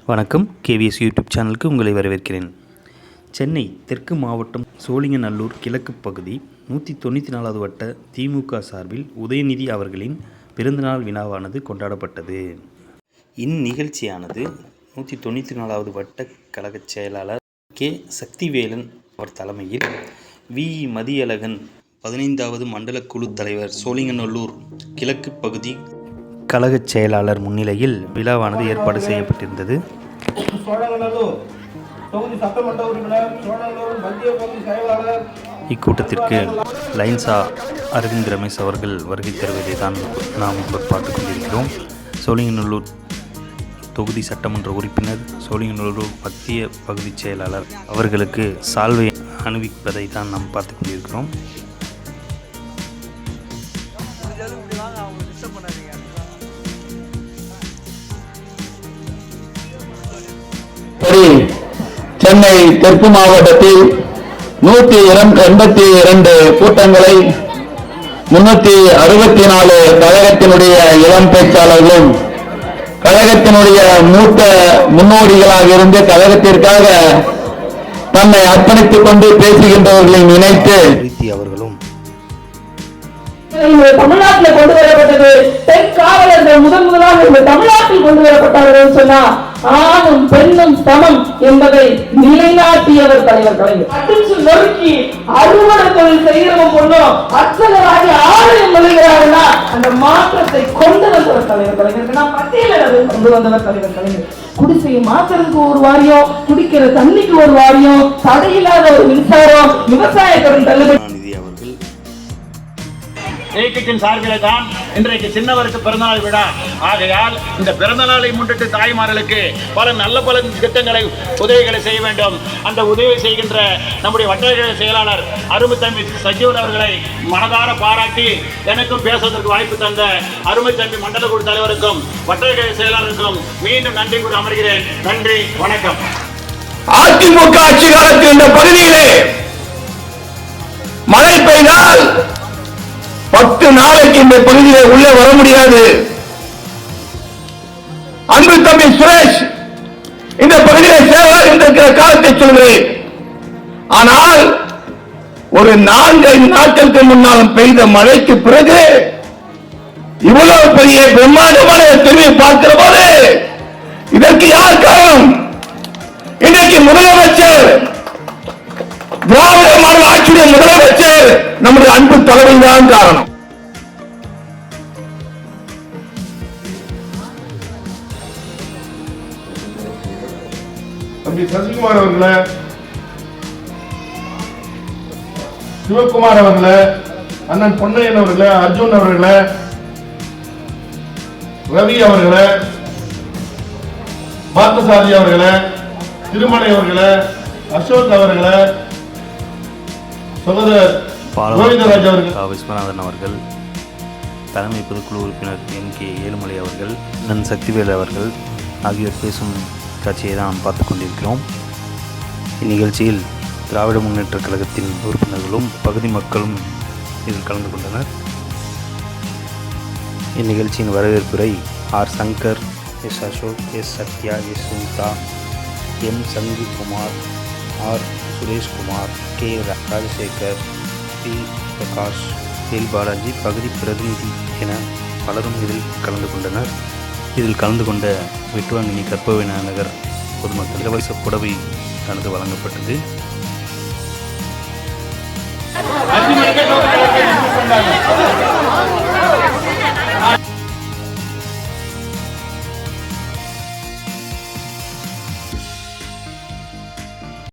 வணக்கம். KVS YouTube சேனலுக்கு உங்களை வரவேற்கிறேன். சென்னை தெற்கு மாவட்டம் சோழிங்கநல்லூர் கிழக்கு பகுதி 194வது வட்ட திமுக சார்பில் உதயநிதி அவர்களின் பிறந்தநாள் விழாவானது கொண்டாடப்பட்டது. இந்நிகழ்ச்சியானது 194வது வட்ட கழக செயலாளர் கே. சக்திவேலன் அவர் தலைமையில் மதியழகன் 15வது மண்டல குழு தலைவர் சோழிங்கநல்லூர் கிழக்கு பகுதி கழக செயலாளர் முன்னிலையில் விழாவானது ஏற்பாடு செய்யப்பட்டிருந்தது. இக்கூட்டத்திற்கு லைன்சா அரவிந்த் ரமேஷ் அவர்கள் வருகை தருவதை தான் நாம் பார்த்துக் கொண்டிருக்கிறோம். சோழிங்கநல்லூர் தொகுதி சட்டமன்ற உறுப்பினர், சோழிங்கநல்லூர் மத்திய பகுதி செயலாளர் அவர்களுக்கு சால்வை அணிவிப்பதை தான் நாம் பார்த்துக் கொண்டிருக்கிறோம். சென்னை தெற்கு மாவட்டத்தில் 182 கூட்டங்களை 364 கழகத்தினுடைய இளம் பேச்சாளர்களும் கழகத்தினுடைய மூத்த முன்னோடிகளாக இருந்து கழகத்திற்காக தன்னை அர்ப்பணித்துக் கொண்டு பேசுகின்றவர்களை நினைத்து அவர்களும் தமிழ்நாட்டில் கொண்டு வரப்பட்டது பெண் காவலர்கள் முதலாக தமிழ்நாட்டில் கொண்டு வரப்பட்டார்கள் சொன்னா ஆணும் பெண்ணும் சமம் என்பதை நிலைநாட்டியவர் தலைவர் கலைஞர். நொறுக்கி அறுவடை தொழில் செய்கிறவங்க பொண்ணும் அச்சகராகி ஆலயம் நுழைகிறார்களா அந்த மாற்றத்தை கொண்டு வந்தவர் தலைவர் கலைஞர். நான் பட்டியலில் கொண்டு வந்தவர் தலைவர் கலைஞர். குடிசையை மாற்றுறதுக்கு ஒரு வாரியம், குடிக்கிற தண்ணிக்கு ஒரு வாரியம், தடையில்லாத ஒரு மின்சாரம், விவசாய கடன் தள்ளுபடி. இயக்கத்தின் சார்பிலே தான் இன்றைக்கு சின்னவருக்கு பிறந்தநாள் விழா. ஆகையால் இந்த பிறந்த நாளை முன்னிட்டு தாய்மார்களுக்கு பல திட்டங்களை உதவிகளை செய்ய வேண்டும். அந்த உதவி செய்கின்ற நம்முடைய வட்டார செயலாளர் அருமை தம்பி சஜீவன் அவர்களை மனதார பாராட்டி எனக்கும் பேசுவதற்கு வாய்ப்பு தந்த அருமை தம்பி மண்டல குழு தலைவருக்கும் வட்டார செயலாளருக்கும் மீண்டும் நன்றி கூறி அமர்கிறேன். நன்றி, வணக்கம். அதிமுக ஆட்சி காலத்தில் இந்த பகுதியிலே மழை பெய்தால் 10 நாளைக்கு இந்த பகுதியிலே உள்ளே வர முடியாது. அன்பு தம்பி சுரேஷ் இந்த பகுதியிலே சேவையாக இருந்திருக்கிற காலத்தை சொல்கிறேன். ஆனால் ஒரு 4-5 நாட்களுக்கு முன்னாலும் பெய்த மழைக்கு பிறகு இவ்வளவு பெரிய பிரம்மாண்டமான தெருவை பார்க்கிற போது இதற்கு யார் காரணம்? இன்றைக்கு முதலமைச்சர், திராவிட மாடல் ஆட்சியுடைய முதலமைச்சர் நம்முடைய அன்பு தலைமை தான் காரணம். தம்பி சசிகுமார் அவர்களே, சிவகுமார் அவர்களே, அண்ணன் பொன்னையன் அவர்களே, அர்ஜுன் அவர்களே, ரவி அவர்களே, பார்த்தசாரதி அவர்களே, திருமலை அவர்களே, அசோக் அவர்களே, விஸ்வநாதன் அவர்கள், தலைமை பொதுக்குழு உறுப்பினர் NK ஏழுமலை அவர்கள், நன் சக்திவேல் அவர்கள் ஆகியோர் பேசும் காட்சியை தான் நாம் பார்த்து கொண்டிருக்கிறோம். இந்நிகழ்ச்சியில் திராவிட முன்னேற்ற கழகத்தின் உறுப்பினர்களும் பகுதி மக்களும் இதில் கலந்து கொண்டனர். இந்நிகழ்ச்சியின் வரவேற்புரை R. Shankar, S. Ashok, S. Sathya, S. Sunita, M. சங்குகுமார், R. Sureshkumar, K. Rajasekar, P. Prakash, L. Balaji, பகுதி பிரதிநிதி என பலரும் இதில் கலந்து கொண்டனர். இதில் கலந்து கொண்ட வெட்டுவாங்கினி கற்பவிநாயகர் பொதுமக்கள் இலவச புடவை தனது வழங்கப்பட்டது.